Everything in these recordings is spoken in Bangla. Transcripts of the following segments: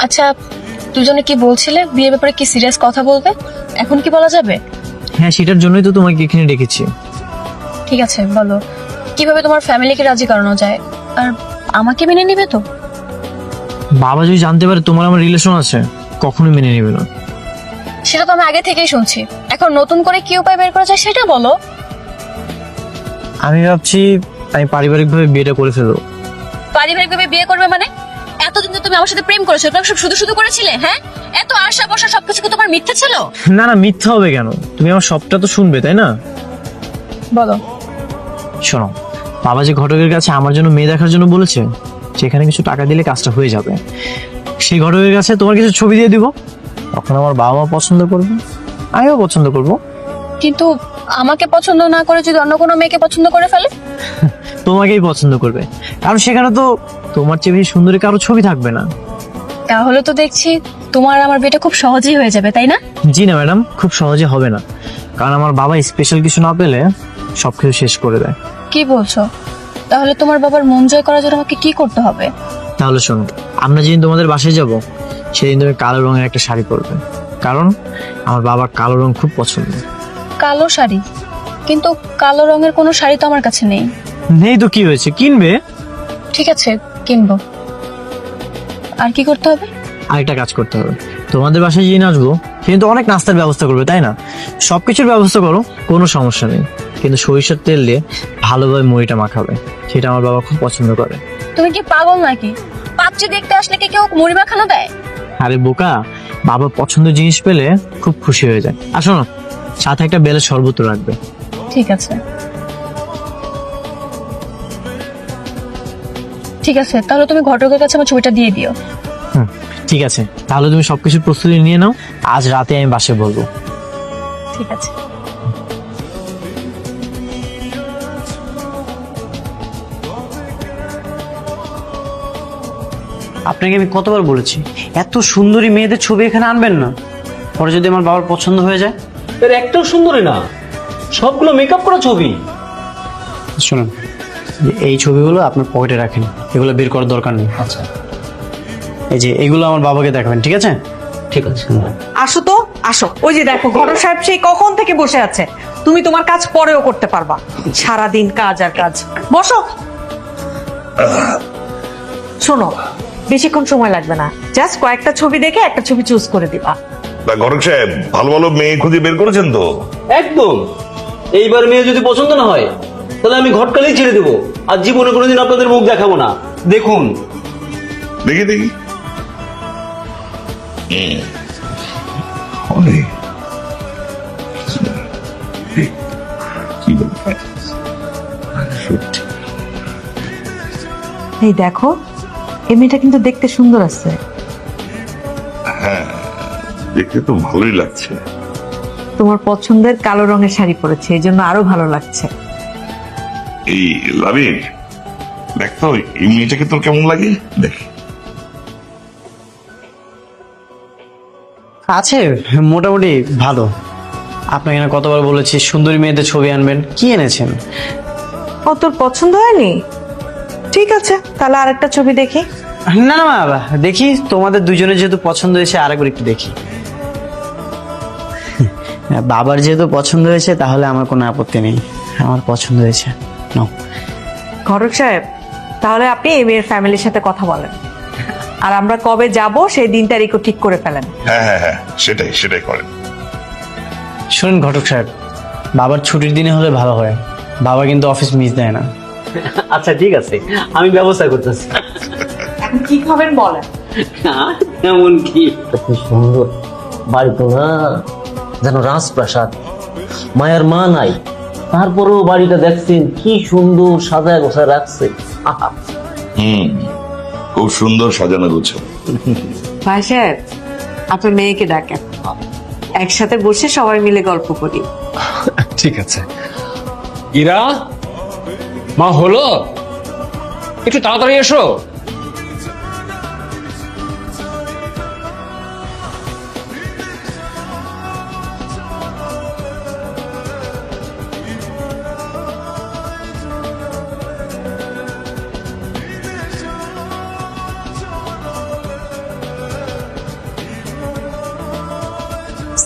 আচ্ছা, দুজনে কি বলছিলে, বিয়ের ব্যাপারে কি সিরিয়াস কথা বলবে? এখন কি বলা যাবে? হ্যাঁ, সেটার জন্যই তো তোমাকে এখানে ডেকেছি। ঠিক আছে, বলো কিভাবে তোমার ফ্যামিলিকে রাজি করানো যায়, আর আমাকে মেনে নিবে তো? বাবা যদি জানতে পারে তোমার আমার রিলেশন আছে, কখনোই মেনে নেবে না। সেটা তো আমি আগে থেকেই শুনছি, এখন নতুন করে কি উপায় বের করা যায় সেটা বলো। আমি ভাবছি আমি পারিবারিকভাবে বিয়েটা করে ফেলবো। পারিবারিকভাবে বিয়ে করবে মানে? এতদিন তো তুমি আমার সাথে প্রেম করেছো, এটা সব শুধু শুধু করেছিলে? হ্যাঁ, এত আশা বসা সবকিছু কি তোমার মিথ্যা ছিল? না না, মিথ্যা হবে কেন? তুমি আমার সবটা তো শুনবে, তাই না? বলো। শোনো, বাবা যে ঘটকের কাছে আমার জন্য মেয়ে দেখার জন্য বলেছে, সেখানে কিছু টাকা দিলে কাজটা হয়ে যাবে। সেই ঘটকের কাছে তোমার কিছু ছবি দিয়ে দিব, তখন আমার বাবা মা পছন্দ করবে, আমিও পছন্দ করব। কিন্তু আমাকে পছন্দ না করে যদি অন্য কোনো মেয়েকে পছন্দ করে ফেলে? তোমাকেই পছন্দ করবে, কারণ সেখানে তো তোমার চেয়ে বেশি সুন্দরী কারো ছবি থাকবে না। তাহলে তো দেখছি তোমার আমার বিয়েটা খুব সহজেই হয়ে যাবে, তাই না? জি না ম্যাডাম, খুব সহজে হবে না, কারণ আমার বাবা স্পেশাল কিছু না পেলে সবকিছু শেষ করে দেয়। কি বলছো? তাহলে তোমার বাবার মন জয় করার জন্য আমাকে কি করতে হবে? তাহলে শোনো, আমরা যেদিন তোমাদের বাসায় যাব, সেদিন তুমি কালো রঙের একটা শাড়ি পরবে, কারণ আমার বাবার কালো রং খুব পছন্দ। কালো শাড়ি? কিন্তু কালো রঙের কোনো শাড়ি তো আমার কাছে নেই। নেই তো কি হয়েছে, কিনবে। ঠিক আছে, কিনবো। আর কি করতে হবে? আরেকটা কাজ করতে হবে, তোমাদের বাসায় যেদিন আসবো সেদিন তো অনেক নাস্তার ব্যবস্থা করবে, তাই না? সবকিছুর ব্যবস্থা করো, কোনো সমস্যা নেই, কিন্তু সরিষার তেল দিয়ে ভালোভাবে মুড়িটা মাখাবে, সেটা আমার বাবা খুব পছন্দ করে। তুমি কি পাগল নাকি? পাত্রী দেখতে আসলে কি কেউ মুড়ি মাখানো দেয়? আরে বোকা, বাবা পছন্দের জিনিস পেলে খুব খুশি হয়ে যায়। আর শোনো, সাথে একটা বেলের শরবত রাখবে। ঠিক আছে। ঠিক আছে, তাহলে তুমি ঘটকের কাছে আমার ছবিটা দিয়ে দিও। হুম, ঠিক আছে, তাহলে তুমি সবকিছু প্রস্তুতি নিয়ে নাও, আজ রাতে আমি বাসায় বলবো। ঠিক আছে। আপনাকে আমি কতবার বলেছি এত সুন্দরী মেয়েদের ছবি এখানে আনবেন না, পরে যদি আমার বাবার পছন্দ হয়ে যায়। এর একটাও সুন্দরী না, সবগুলো মেকআপ করা ছবি। শুনুন, এই ছবিগুলো আপনার পকেটে রাখেন, এগুলো বের করার দরকার নেই। আচ্ছা, এই যে এগুলো আমার বাবাকে দেখাবেন, ঠিক আছে? ঠিক আছে। আসো তো, আসো। ওই যে দেখো, ঘটক সাহেব সেই কখন থেকে বসে আছে। তুমি তোমার কাজ পরেও করতে পারবা, সারাদিন কাজ আর কাজ। বসো। শোনো, বেশিক্ষণ সময় লাগবে না, জাস্ট কয়েকটা ছবি দেখে একটা ছবি চুজ করে দিবা। তা ঘটক সাহেব, ভালো ভালো মেয়ে খুঁজে বের করেছেন তো? একদম। এইবার মেয়ে যদি পছন্দ না হয়, তাহলে আমি ঘটকালেই ছেড়ে দেবো, আর জীবনে কোনোদিন আপনাদের মুখ দেখাবো না। দেখুন। দেখি দেখি। অনেক। কি ব্যাপার? সত্যি। এই দেখো, এই মেয়েটা কিন্তু দেখতে সুন্দর আছে। দেখতে তো ভালোই লাগছে। তোমার পছন্দের কালো রঙের শাড়ি পরেছে, এই জন্য আরো ভালো লাগছে। এই লাবিব, দেখ তো এই মেয়েটাকে তোর কেমন লাগে, দেখ। আছে, মোটামুটি ভালো। আপনাকে না কতবার বলেছি সুন্দরী মেয়েদের ছবি আনবেন, কি এনেছেন? ও, তোর পছন্দ হয়নি? ঠিক আছে, তাহলে আরেকটা ছবি দেখি। না না বাবা, দেখি তোমাদের দুজনের যেহেতু পছন্দ হয়েছে, আরেকবার একটু দেখি। বাবার যেহেতু পছন্দ হয়েছে, তাহলে আমার কোনো আপত্তি নেই, আমার পছন্দ হয়েছে। নাও। ঘটক সাহেব, তাহলে আপনি এই মেয়ের ফ্যামিলির সাথে কথা বলেন, আর আমরা কবে যাব সেই দিন তারিখও ঠিক করে ফেলেন। হ্যাঁ হ্যাঁ হ্যাঁ, সেটাই সেটাই করেন। শুনুন ঘটক সাহেব, বাবার ছুটির দিনে হলে ভালো হয়, বাবা কিন্তু অফিস মিস দেয় না। আচ্ছা ঠিক আছে, আমি ব্যবস্থা করতেছি। এখন কি খাবেন বলেন। এমন কি সুন্দর বাড়ি তো না, যেন রাজপ্রাসাদ। মায়ের মা নাই, তারপরেও বাড়িটা দেখছেন কি সুন্দর সাজায় গোছায় রাখছে। আহা। খুব সুন্দর সাজানো গোছানো। ভাই সাহেব, আপনার মেয়েকে ডাকেন, একসাথে বসে সবাই মিলে গল্প করি। ঠিক আছে। ইরা, মা হলো, একটু তাড়াতাড়ি এসো।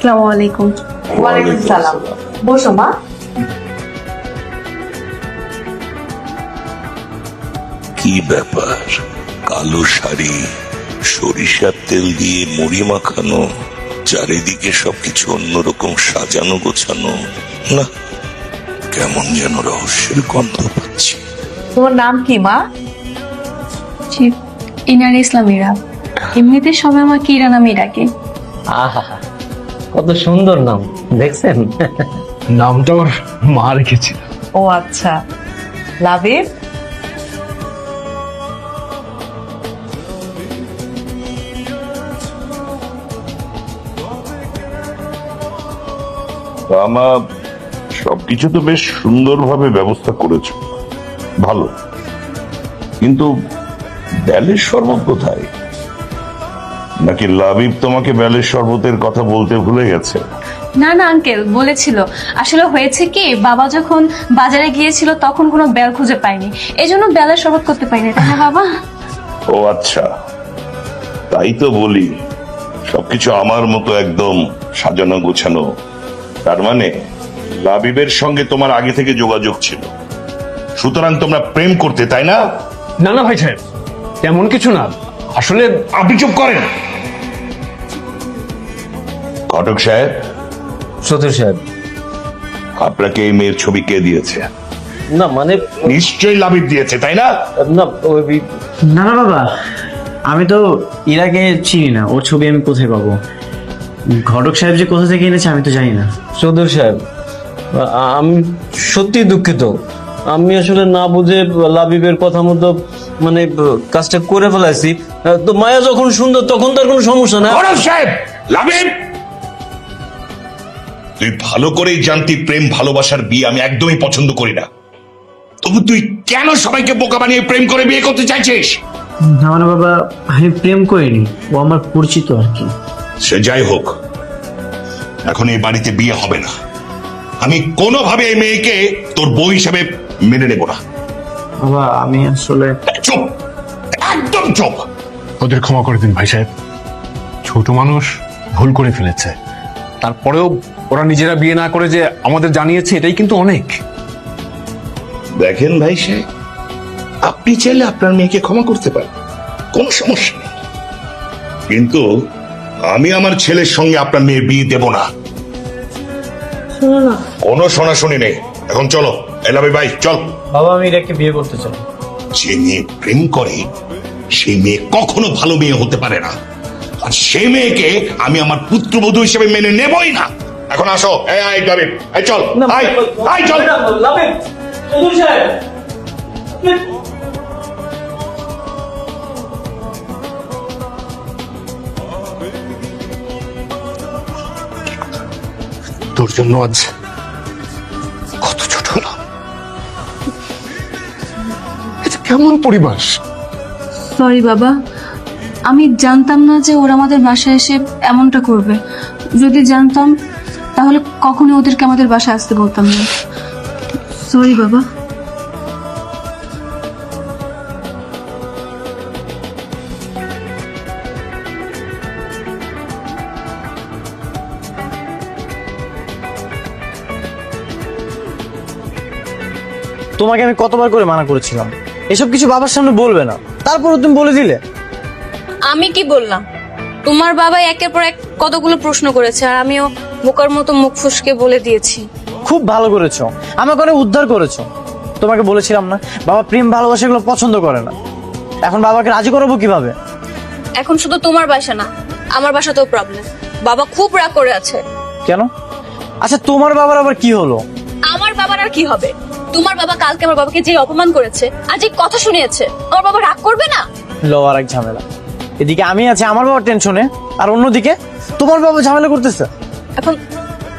আসসালামু আলাইকুম। ওয়ালাইকুম সালাম। বসো মা। কি ব্যাপার, কালো শাড়ি, সরিষার তেল দিয়ে মুড়ি মাখানো, চারিদিকে সবকিছু অন্যরকম সাজানো গোছানো, না কেমন যেন রহস্যের গন্ধ পাচ্ছি। তোমার নাম কি মা? জি, ইনার ইসলামীরা। এমনিতে সবাই আমাকে ইরা নামেই ডাকে। আহা, কত সুন্দর নাম দেখছেন। নামটা ওর মা রেখেছিল। ও আচ্ছা। লাবিব, আমার সবকিছু তো বেশ সুন্দরভাবে ব্যবস্থা করেছো, ভালো, কিন্তু ব্যালের শরবত কোথায়? নাকি লাবিব তোমাকে ব্যালের শরবতের কথা বলতে ভুলে গেছে? না না আঙ্কেল, বলেছিল। আসলে হয়েছে কি, বাবা যখন বাজারে গিয়েছিল তখন কোনো বেল খুঁজে পাইনি, এই জন্য বেলের শরবত করতে পারিনি, তাই না বাবা? ও আচ্ছা, তাই তো বলি সবকিছু আমার মতো একদম সাজানো গোছানো। তার মানে লাবিবের সঙ্গে তোমার আগে থেকে যোগাযোগ ছিল, সুতরাং তোমরা প্রেম করতে, তাই না? না না ভাই সাহেব, তেমন কিছু না। আসলে আপনি চুপ করেন। ঘটক সাহেব, সতীর সাহেব, আপনাকে এই মেয়ের ছবি কে দিয়েছে? না মানে, নিশ্চয়ই লাবিব দিয়েছে, তাই না? না ওই না না বাবা, আমি তো ইরাকে চিনি না, ওর ছবি আমি কোথায় পাবো? ঘটক সাহেব যে কোথা থেকে এনেছে আমি তো জানি না। সদর সাহেব, আমি সত্যি দুঃখিত। আমি আসলে না বুঝে লাবিবের কথা মতো মানে কাজটা করে ফেলাইছি। তো মায়া যখন সুন্দর তখন তার কোনো সমস্যা না। ঘটক সাহেব, লাবিব, তুই ভালো করেই জানতি প্রেম ভালোবাসার বিয়ে আমি একদমই পছন্দ করি না, তবু তুই কেন সবাইকে বোকা বানিয়ে প্রেম করে বিয়ে করতে চাইছিস? না মানে বাবা, আমি প্রেম করিনি, ও আমার পরিচিত আর কি। সে যাই হোক, এখন এই বাড়িতে বিয়ে হবে না। আমি কোনোভাবে এই মেয়েকে তোর বউ হিসেবে মেনে নেব না। বাবা আমি আসলে চুপ, একদম চুপ। ওদের ক্ষমা করে দিন ভাই সাহেব, ছোট মানুষ ভুল করে ফেলেছে। তারপরেও ওরা নিজেরা বিয়ে না করে যে আমাদের জানিয়েছে, এটাই কিন্তু অনেক। দেখেন ভাই সাহেব, আপনি চাইলে আপনার মেয়েকে ক্ষমা করতে পারেন, কোনো সমস্যা নেই, কিন্তু আমি আমার ছেলের সঙ্গে আপনার মেয়ের বিয়ে দেব না। কোনো শোনাশুনি নেই, এখন চলো। এলাবি ভাই চল। বাবা আমি ইরাকে বিয়ে করতে চাই। যে মেয়ে প্রেম করে সেই মেয়ে কখনো ভালো মেয়ে হতে পারে না, আর সেই মেয়েকে আমি আমার পুত্রবধূ হিসেবে মেনে নেবই না। এখন আসো, এই লাবিব, এই চল, এই চল। তোর জন্য আজ কত ছোট হলো। এটা কেমন পরিবার? সরি বাবা, আমি জানতাম না যে ওরা আমাদের বাসায় এসে এমনটা করবে। যদি জানতাম তাহলে কখনো ওদেরকে আমাদের বাসায় আসতে বলতাম না। সরি বাবা। তোমাকে আমি কতবার করে মানা করেছিলাম এসব কিছু বাবার সামনে বলবে না, তারপরও তুমি বলে দিলে। আমি কি বললাম? তোমার বাবা একের পর এক কতগুলো প্রশ্ন করেছে আর আমিও বোকার মতো মুখ ফুসকে বলে দিয়েছি। খুব ভালো করেছো, আমাকে অনেক উদ্ধার করেছো। তোমাকে বলেছিলাম না বাবা প্রেম ভালোবাসা এগুলো পছন্দ করে না, এখন বাবাকে রাজি করাবো কিভাবে? এখন শুধু তোমার বাসা না, আমার বাসাতেও প্রবলেম। বাবা খুব রাগ করে আছে। কেন? আচ্ছা তোমার বাবার আবার কি হলো? আমার বাবার আর কি হবে? তোমার বাবা কালকে আমার বাবাকে যে অপমান করেছে, আজ এই কথা শুনিয়েছে, আমার বাবা রাগ করবে না? লো আর এক ঝামেলা। এদিকে আমি আছি আমার বাবার টেনশনে, আর অন্যদিকে তোমার বাবা ঝামেলা করতেছে। এখন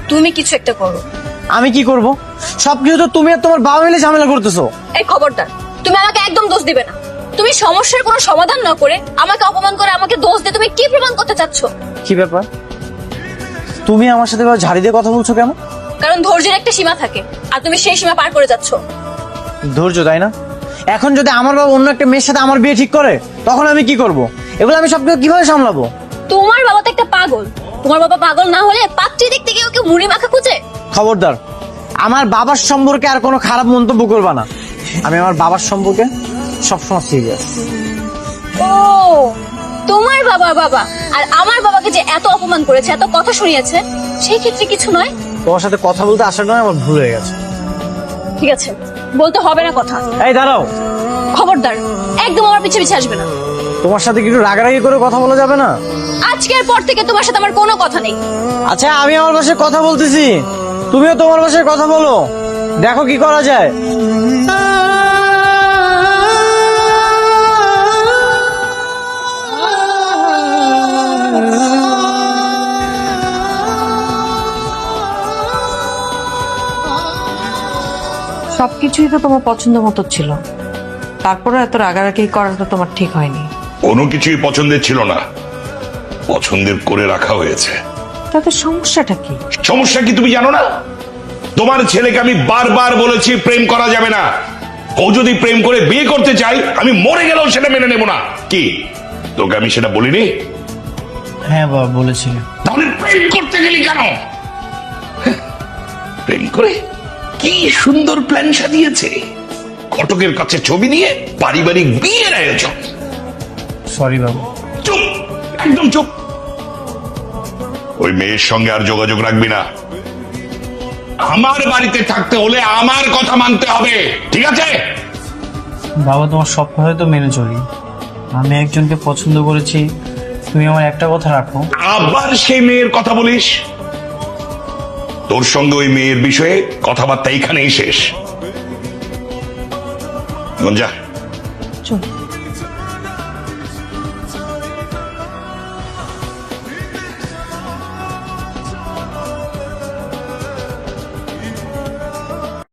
তুমি কিছু একটা করো। আমি কি করব? সবকিছু তো তুমি আর তোমার বাবা মিলে ঝামেলা করতেছো। এই খবরদার, তুমি আমাকে একদম দোষ দিবে না। তুমি সমস্যার কোনো সমাধান না করে আমাকে অপমান করে আমাকে দোষ দিয়ে তুমি কি প্রমাণ করতে চাচ্ছ? কি ব্যাপার, তুমি আমার সাথে এভাবে ঝাড়ি দিয়ে কথা বলছো কেন? কারণ ধৈর্যের একটা সীমা থাকে, আর তুমি সেই সীমা পার করে যাচ্ছ। ধৈর্য, তাই না? এখন যদি আমার বাবা অন্য একটা মেয়ের সাথে আমার বিয়ে ঠিক করে, তখন আমি কি করব? এগুলো আমি সবকিছু কিভাবে সামলাবো? তোমার বাবা তো একটা পাগল, তোমার বাবা পাগল না হলে পাত্রী দেখতে গিয়ে ওকে মুড়ি মাখা খুঁজে। খবরদার, আমার বাবার সম্পর্কে আর কোনো খারাপ মন্তব্য করবা না। আমি আমার বাবার সম্পর্কে সবসময় সিরিয়াস। ও তোমার বাবা আর আমার বাবাকে যে এত অপমান করেছে, এত কথা শুনিয়েছে, সেই ক্ষেত্রে কিছু নয়। তোমার সাথে কথা বলতে আসার নয়, আমার ভুল হয়ে গেছে। ঠিক আছে, বলতে হবে না কথা। এই দাঁড়াও, খবরদার, একদম আমার পিছে পিছে আসবে না। তোমার সাথে কি একটু রাগারাগি করে কথা বলা যাবে না? আজকের পর থেকে তোমার সাথে আমার কোনো কথা নেই। আচ্ছা, আমি আমার ভাষায় কথা বলতেছি, তুমিও তোমার ভাষায় কথা বলো, দেখো কি করা যায়। সবকিছুই তো তোমার পছন্দ মতো ছিল, তারপরে এত রাগারাগি করাটা তোমার ঠিক হয়নি। কোনো কিছুই পছন্দের ছিল না, পছন্দের করে রাখা হয়েছে। তাতে সমস্যাটা কি? সমস্যা কি তুমি জানো না? তোমার ছেলেকে আমি বারবার বলেছি প্রেম করা যাবে না। ও যদি প্রেম করে বিয়ে করতে চাই, আমি মরে গেলেও সেটা মেনে নেব না। কি তোকে আমি সেটা বলিনি? হ্যাঁ বাবা, বলেছিলে। তাহলে প্রেম করতে গেলি কেন? প্রেম করে কি সুন্দর প্ল্যান সাজিয়েছে, ঘটকের কাছে ছবি নিয়ে পারিবারিক বিয়ের আয়োজন। সরি বাবা। চুপ, একদম চুপ। ওই মেয়ের সঙ্গে আর যোগাযোগ রাখবি না। আমার বাড়িতে থাকতে হলে আমার কথা মানতে হবে, ঠিক আছে? বাবা, তোমার সব কথাই তো মেনে চলি। আমি একজনকে পছন্দ করেছি, তুমি আমার একটা কথা রাখো। আবার সেই মেয়ের কথা বলিস? তোর সঙ্গে ওই মেয়ের বিষয়ে কথাবার্তা এখানেই শেষ। এখন যা।